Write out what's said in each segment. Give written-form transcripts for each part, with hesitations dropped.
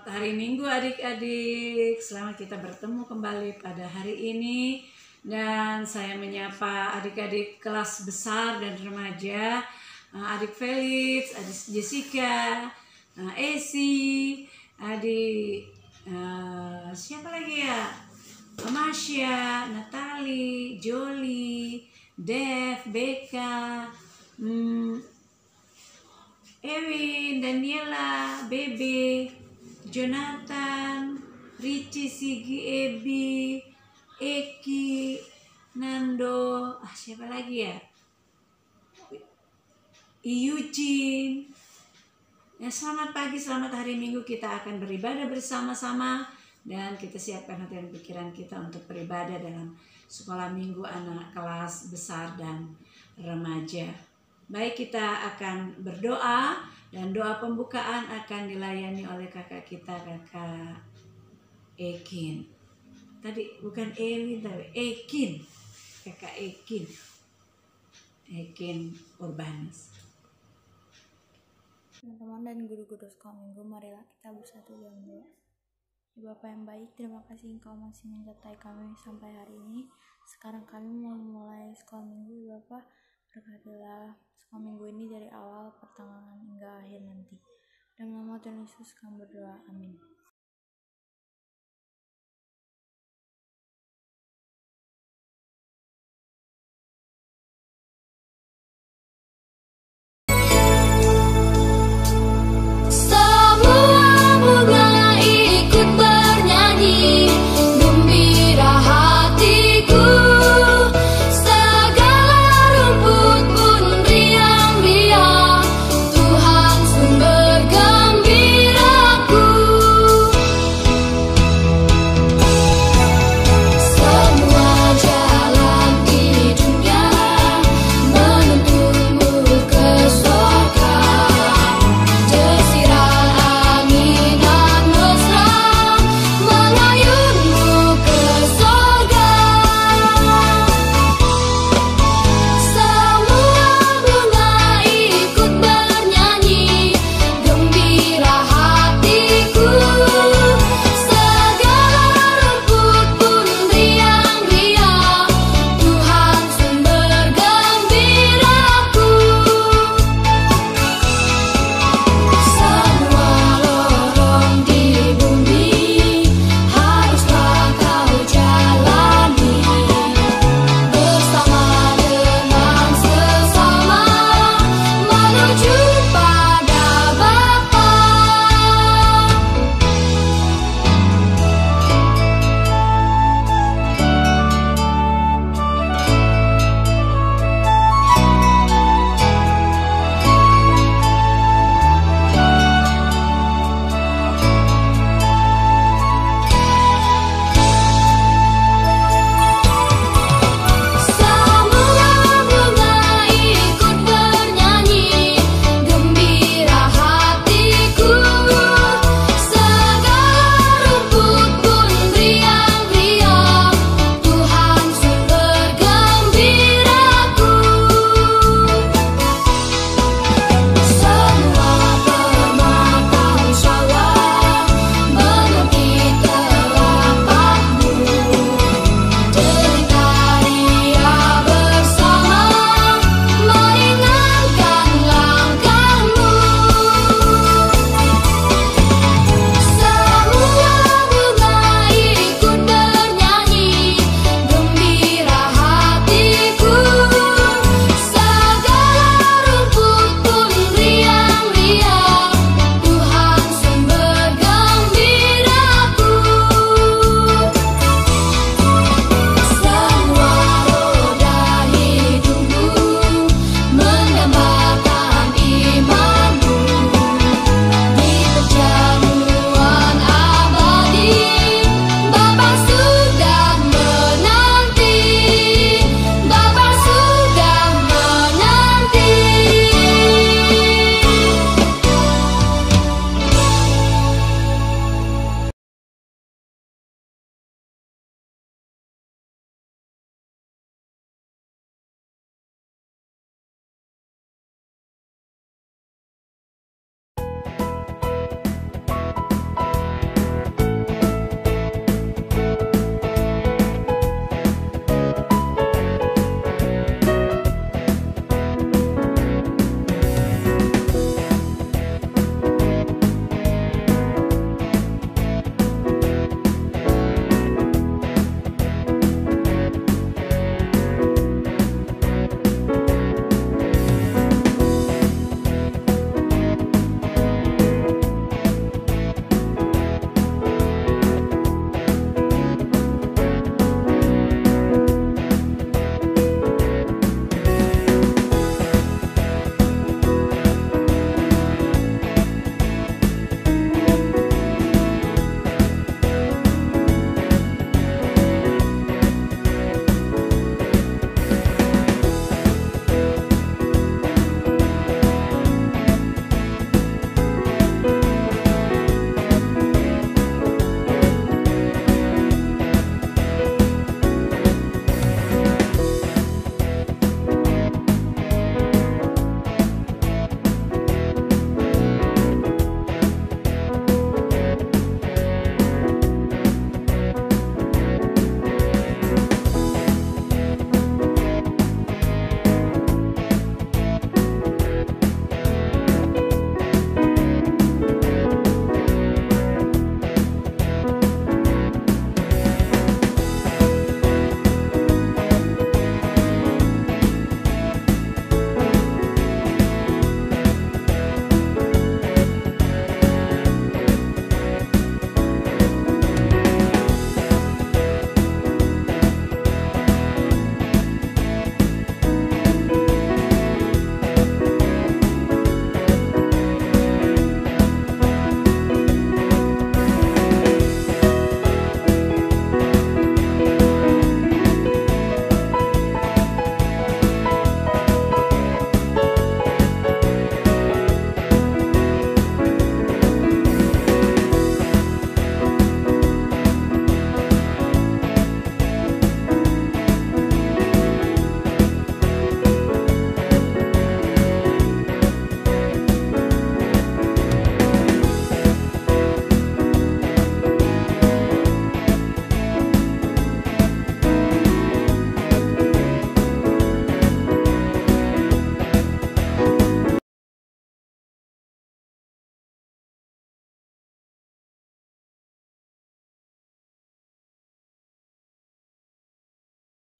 hari Minggu adik-adik. Selamat kita bertemu kembali pada hari ini. Dan saya menyapa adik-adik kelas besar dan remaja, adik Felix, adik Jessica, Esi, adik siapa lagi ya? Masya, Natali, Joli, Dev, Beka, Ewin, Daniela, Bebe, Jonathan, Ricci, Sigi, Ebi, Eki, Nando, siapa lagi ya? Eugene. Ya, selamat pagi, selamat hari Minggu. Kita akan beribadah bersama-sama dan kita siapkan hati dan pikiran kita untuk beribadah dalam sekolah minggu anak kelas besar dan remaja. Baik, kita akan berdoa dan doa pembukaan akan dilayani oleh kakak kita, kakak Ekin. Tadi bukan Ewin tapi Ekin, kakak Ekin, Ekin Urbanus. Teman-teman dan guru-guru sekolah minggu, marilah kita bersatu dalam doa. Ya Bapa yang baik, terima kasih Engkau masih menyertai kami sampai hari ini. Sekarang kami mau mulai sekolah minggu, ya Bapa. Berkatilah sekolah minggu ini dari awal pertengahan hingga akhir nanti. Dalam nama Tuhan Yesus kami berdoa, amin. Tuhan sumber gembiraku.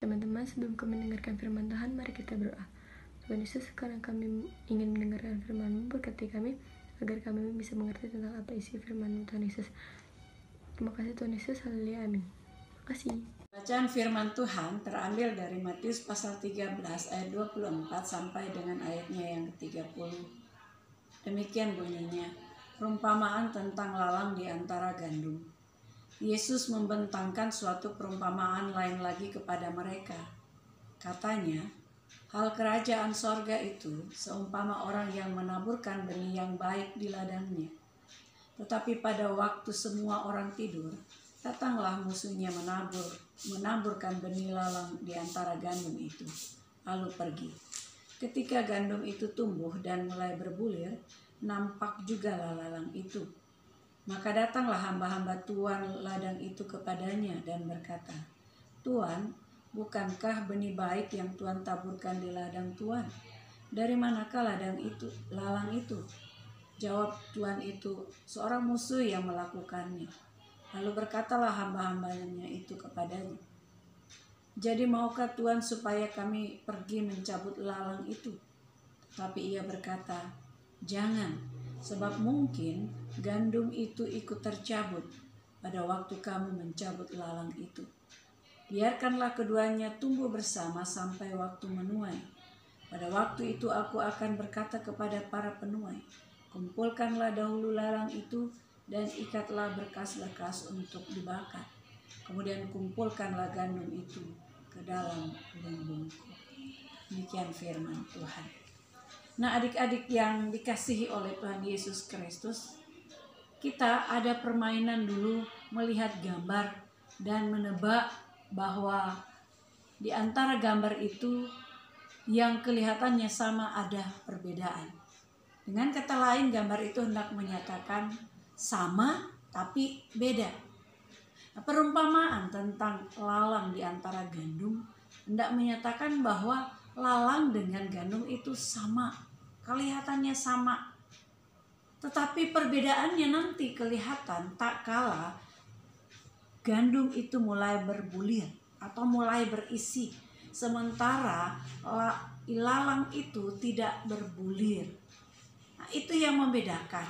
Teman-teman, sebelum kami mendengarkan firman Tuhan, mari kita berdoa. Tuhan Yesus, sekarang kami ingin mendengarkan firman-Mu, berkati kami agar kami bisa mengerti tentang apa isi firman-Mu, Tuhan Yesus. Terima kasih Tuhan Yesus, haleluya, amin. Terima kasih. Bacaan firman Tuhan terambil dari Matius pasal 13 ayat 24 sampai dengan ayatnya yang ke-30. Demikian bunyinya, perumpamaan tentang lalang di antara gandum. Yesus membentangkan suatu perumpamaan lain lagi kepada mereka. Katanya, hal kerajaan sorga itu seumpama orang yang menaburkan benih yang baik di ladangnya. Tetapi pada waktu semua orang tidur, datanglah musuhnya menaburkan benih lalang di antara gandum itu, lalu pergi. Ketika gandum itu tumbuh dan mulai berbulir, nampak juga lalang itu. Maka datanglah hamba-hamba tuan ladang itu kepadanya dan berkata, Tuan, bukankah benih baik yang Tuan taburkan di ladang Tuan? Dari manakah lalang itu? Jawab tuan itu, seorang musuh yang melakukannya. Lalu berkatalah hamba-hambanya itu kepadanya, jadi maukah Tuan supaya kami pergi mencabut lalang itu? Tapi ia berkata, jangan, sebab mungkin gandum itu ikut tercabut pada waktu kamu mencabut lalang itu. Biarkanlah keduanya tumbuh bersama sampai waktu menuai. Pada waktu itu aku akan berkata kepada para penuai, kumpulkanlah dahulu lalang itu dan ikatlah berkas-berkas untuk dibakar. Kemudian kumpulkanlah gandum itu ke dalam lumbungku. Demikian firman Tuhan. Nah, adik-adik yang dikasihi oleh Tuhan Yesus Kristus, kita ada permainan dulu melihat gambar dan menebak bahwa di antara gambar itu yang kelihatannya sama ada perbedaan. Dengan kata lain, gambar itu hendak menyatakan sama tapi beda. Perumpamaan tentang lalang di antara gandum hendak menyatakan bahwa lalang dengan gandum itu sama, kelihatannya sama. Tetapi perbedaannya nanti kelihatan tak kala gandum itu mulai berbulir atau mulai berisi, sementara lalang itu tidak berbulir. Nah, itu yang membedakan.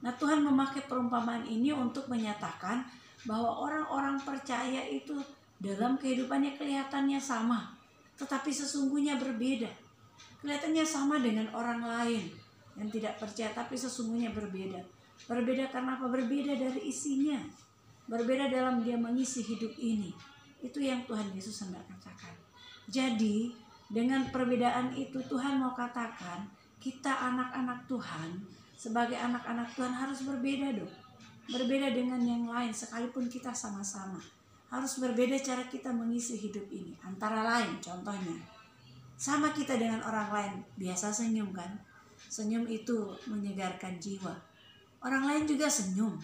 Nah, Tuhan memakai perumpamaan ini untuk menyatakan bahwa orang-orang percaya itu dalam kehidupannya kelihatannya sama, tetapi sesungguhnya berbeda. Kelihatannya sama dengan orang lain yang tidak percaya, tapi sesungguhnya berbeda. Berbeda karena apa? Berbeda dari isinya. Berbeda dalam dia mengisi hidup ini. Itu yang Tuhan Yesus hendak katakan. Jadi, dengan perbedaan itu Tuhan mau katakan, kita anak-anak Tuhan, sebagai anak-anak Tuhan harus berbeda dong. Berbeda dengan yang lain, sekalipun kita sama-sama. Harus berbeda cara kita mengisi hidup ini. Antara lain, contohnya, sama kita dengan orang lain, biasa senyum kan? Senyum itu menyegarkan jiwa. Orang lain juga senyum.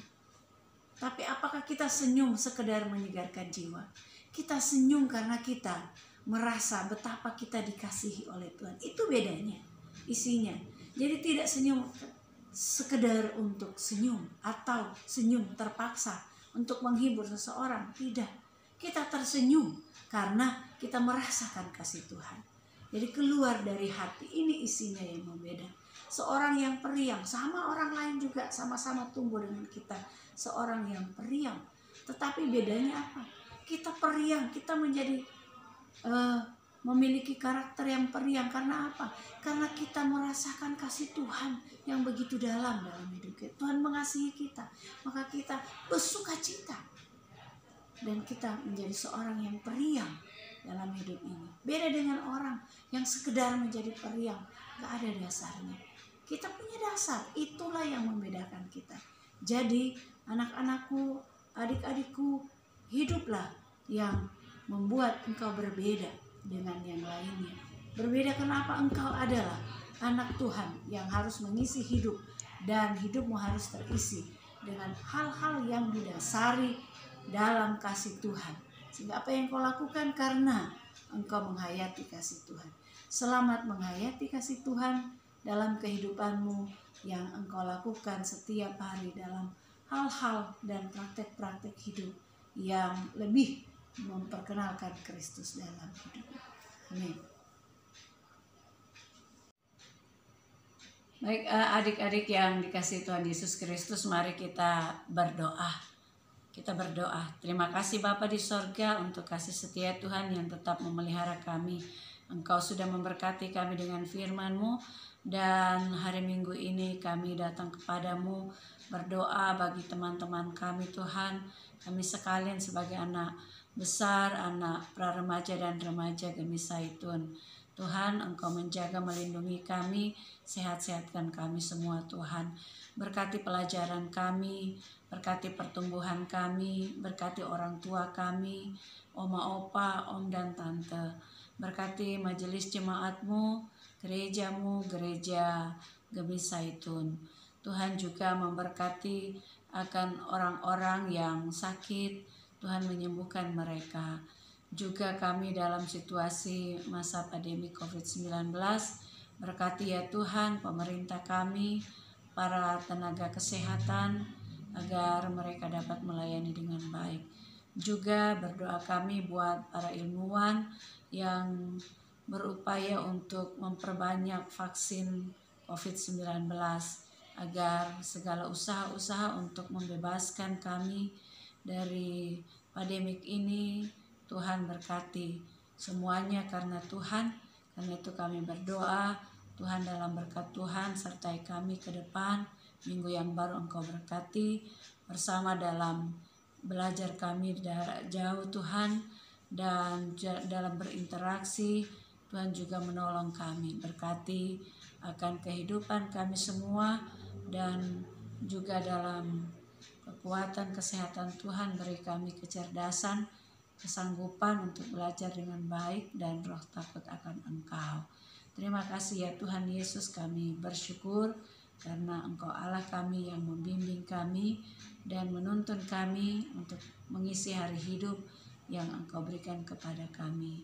Tapi apakah kita senyum sekedar menyegarkan jiwa? Kita senyum karena kita merasa betapa kita dikasihi oleh Tuhan. Itu bedanya, isinya. Jadi tidak senyum sekedar untuk senyum atau senyum terpaksa untuk menghibur seseorang. Tidak. Kita tersenyum karena kita merasakan kasih Tuhan. Jadi keluar dari hati, ini isinya yang berbeda. Seorang yang periang, sama orang lain juga sama-sama tumbuh dengan kita. Seorang yang periang, tetapi bedanya apa? Kita periang, kita menjadi memiliki karakter yang periang. Karena apa? Karena kita merasakan kasih Tuhan yang begitu dalam hidup kita. Tuhan mengasihi kita, maka kita bersukacita. Dan kita menjadi seorang yang periang dalam hidup ini. Beda dengan orang yang sekedar menjadi periang, gak ada dasarnya. Kita punya dasar, itulah yang membedakan kita. Jadi anak-anakku, adik-adikku, hiduplah yang membuat engkau berbeda dengan yang lainnya. Berbeda kenapa? Engkau adalah anak Tuhan yang harus mengisi hidup, dan hidupmu harus terisi dengan hal-hal yang didasari dalam kasih Tuhan. Sehingga apa yang kau lakukan karena engkau menghayati kasih Tuhan. Selamat menghayati kasih Tuhan dalam kehidupanmu yang engkau lakukan setiap hari dalam hal-hal dan praktek-praktek hidup yang lebih memperkenalkan Kristus dalam hidup. Amin. Baik, adik-adik yang dikasihi Tuhan Yesus Kristus, mari kita berdoa. Kita berdoa. Terima kasih Bapa di sorga untuk kasih setia Tuhan yang tetap memelihara kami. Engkau sudah memberkati kami dengan firman-Mu, dan hari Minggu ini kami datang kepadamu berdoa bagi teman-teman kami Tuhan. Kami sekalian sebagai anak besar, anak pra-remaja dan remaja Gemi Zaitun. Tuhan, Engkau menjaga melindungi kami, sehat-sehatkan kami semua Tuhan. Berkati pelajaran kami, berkati pertumbuhan kami, berkati orang tua kami, oma opa, om dan tante. Berkati majelis jemaat-Mu, gereja-Mu, gereja Gemi Zaitun. Tuhan juga memberkati akan orang-orang yang sakit, Tuhan menyembuhkan mereka. Juga kami dalam situasi masa pandemi COVID-19, berkati ya Tuhan pemerintah kami, para tenaga kesehatan, agar mereka dapat melayani dengan baik. Juga berdoa kami buat para ilmuwan yang berupaya untuk memperbanyak vaksin COVID-19, agar segala usaha-usaha untuk membebaskan kami dari pandemik ini, Tuhan berkati semuanya karena Tuhan. Karena itu kami berdoa, Tuhan dalam berkat Tuhan sertai kami ke depan. Minggu yang baru Engkau berkati bersama dalam belajar kami jarak jauh Tuhan, dan dalam berinteraksi Tuhan juga menolong kami. Berkati akan kehidupan kami semua, dan juga dalam kekuatan kesehatan Tuhan beri kami kecerdasan, kesanggupan untuk belajar dengan baik, dan roh takut akan Engkau. Terima kasih ya Tuhan Yesus, kami bersyukur karena Engkau Allah kami yang membimbing kami dan menuntun kami untuk mengisi hari hidup yang Engkau berikan kepada kami.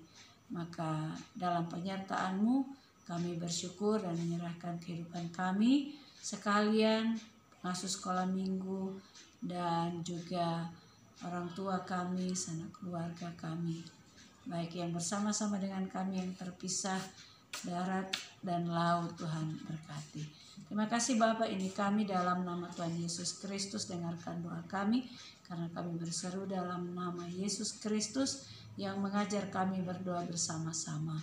Maka dalam penyertaan-Mu kami bersyukur dan menyerahkan kehidupan kami sekalian, pengasuh sekolah minggu, dan juga orang tua kami, sanak keluarga kami, baik yang bersama-sama dengan kami yang terpisah darat dan laut. Tuhan berkati. Terima kasih Bapa, ini kami dalam nama Tuhan Yesus Kristus, dengarkan doa kami karena kami berseru dalam nama Yesus Kristus yang mengajar kami berdoa bersama-sama.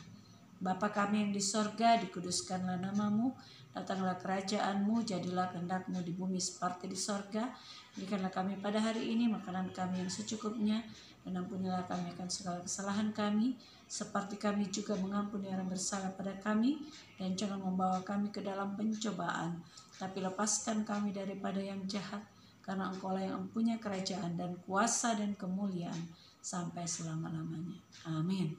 Bapa kami yang di sorga, dikuduskanlah nama-Mu, datanglah kerajaan-Mu, jadilah kehendak-Mu di bumi seperti di sorga. Berikanlah kami pada hari ini makanan kami yang secukupnya, dan ampunilah kami akan segala kesalahan kami, seperti kami juga mengampuni orang bersalah pada kami, dan jangan membawa kami ke dalam pencobaan, tapi lepaskan kami daripada yang jahat, karena Engkau-lah yang mempunyai kerajaan dan kuasa dan kemuliaan sampai selama-lamanya. Amin.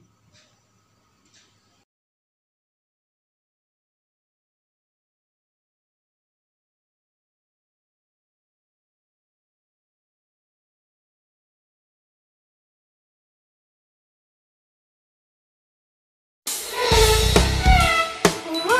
Oh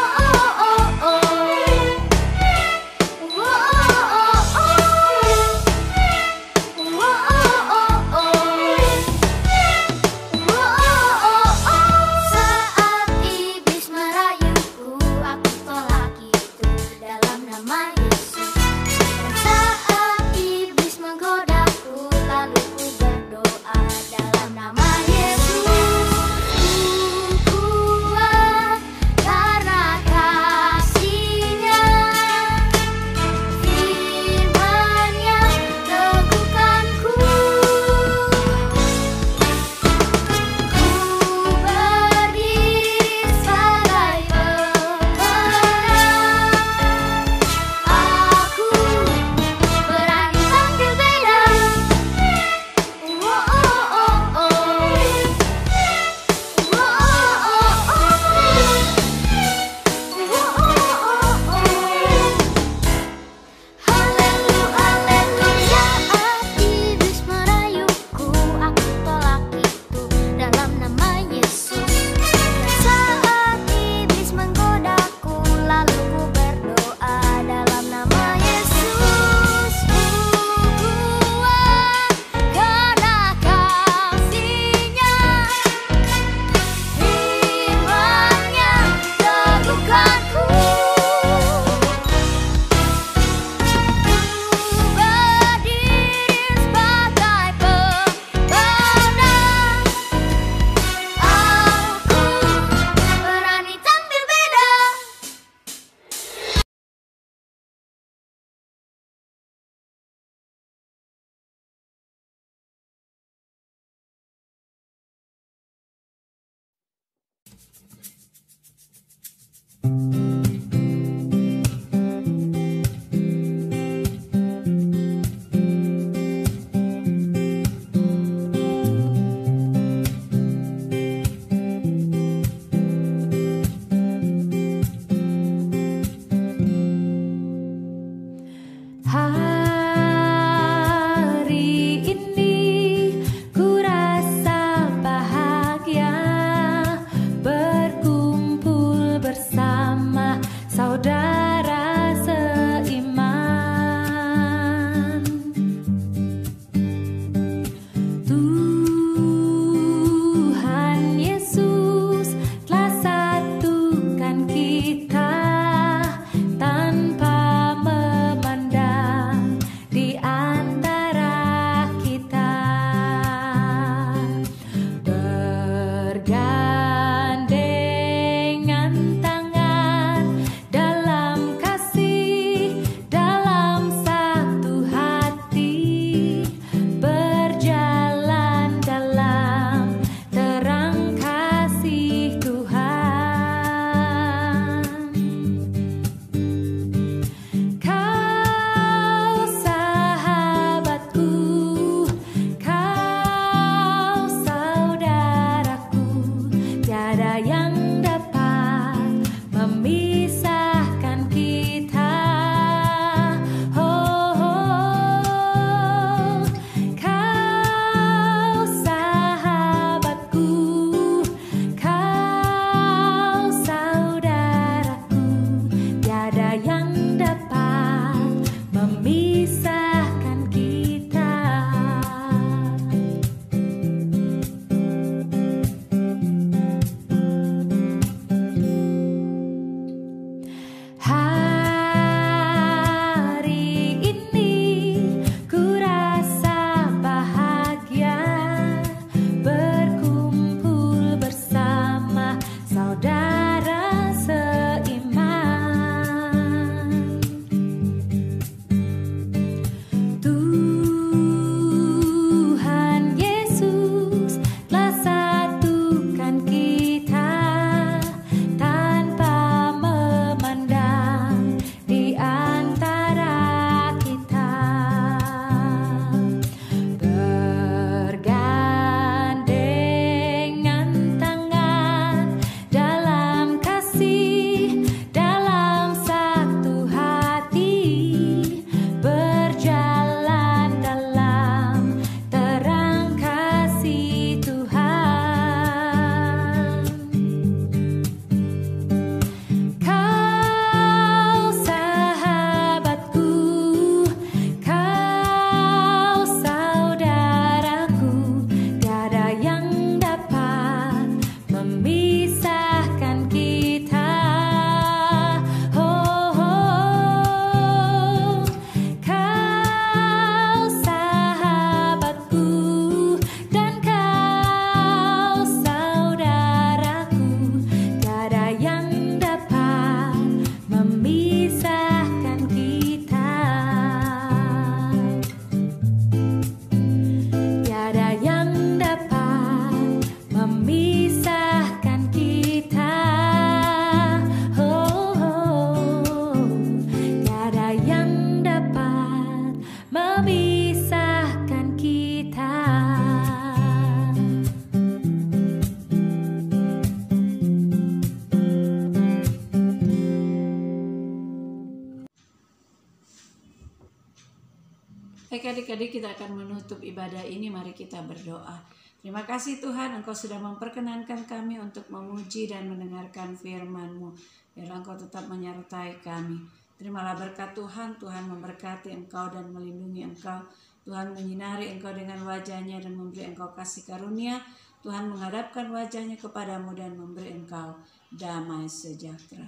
Baik adik-adik, kita akan menutup ibadah ini. Mari kita berdoa. Terima kasih Tuhan, Engkau sudah memperkenankan kami untuk memuji dan mendengarkan firman-Mu. Biarlah Engkau tetap menyertai kami. Terimalah berkat Tuhan. Tuhan memberkati Engkau dan melindungi Engkau. Tuhan menyinari Engkau dengan wajah-Nya dan memberi Engkau kasih karunia. Tuhan menghadapkan wajah-Nya kepadamu dan memberi Engkau damai sejahtera.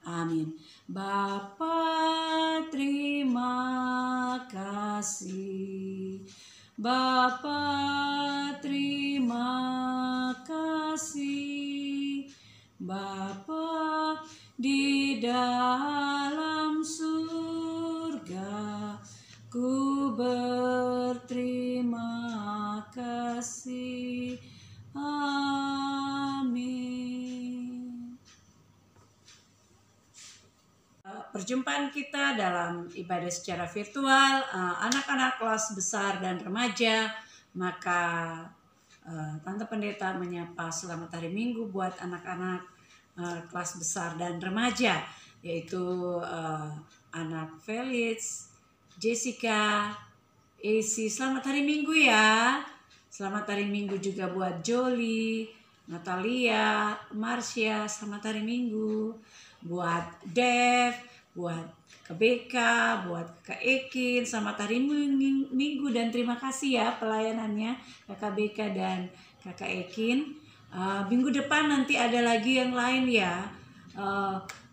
Amin. Bapa, terima kasih. Bapa, terima kasih. Bapa di dalam surga, ku berterima kasih. Amin. perjumpaan kita dalam ibadah secara virtual, anak-anak kelas besar dan remaja, maka Tante Pendeta menyapa selamat hari Minggu buat anak-anak kelas besar dan remaja, yaitu anak Felix, Jessica, AC. Selamat hari Minggu ya. Selamat hari Minggu juga buat Jolie, Natalia, Marsha. Selamat hari Minggu buat Dev, buat KBK, buat Kak Ekin. Selamat hari Minggu dan terima kasih ya pelayanannya Kakak BK dan Kakak Ekin. Minggu depan nanti ada lagi yang lain ya.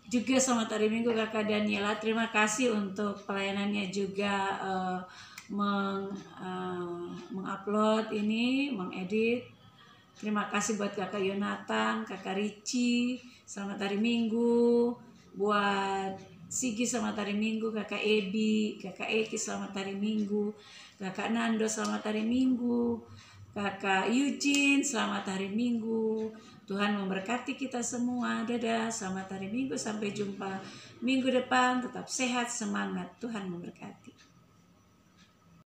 Juga selamat hari Minggu Kakak Daniela. Terima kasih untuk pelayanannya juga, mengupload ini, mengedit. Terima kasih buat Kakak Yonatan, Kakak Ricci. Selamat hari Minggu buat Sigi, selamat hari Minggu. Kakak Ebi, Kakak Eki, selamat hari Minggu. Kakak Nando, selamat hari Minggu. Kakak Eugene, selamat hari Minggu. Tuhan memberkati kita semua. Dadah, selamat hari Minggu. Sampai jumpa minggu depan. Tetap sehat, semangat. Tuhan memberkati.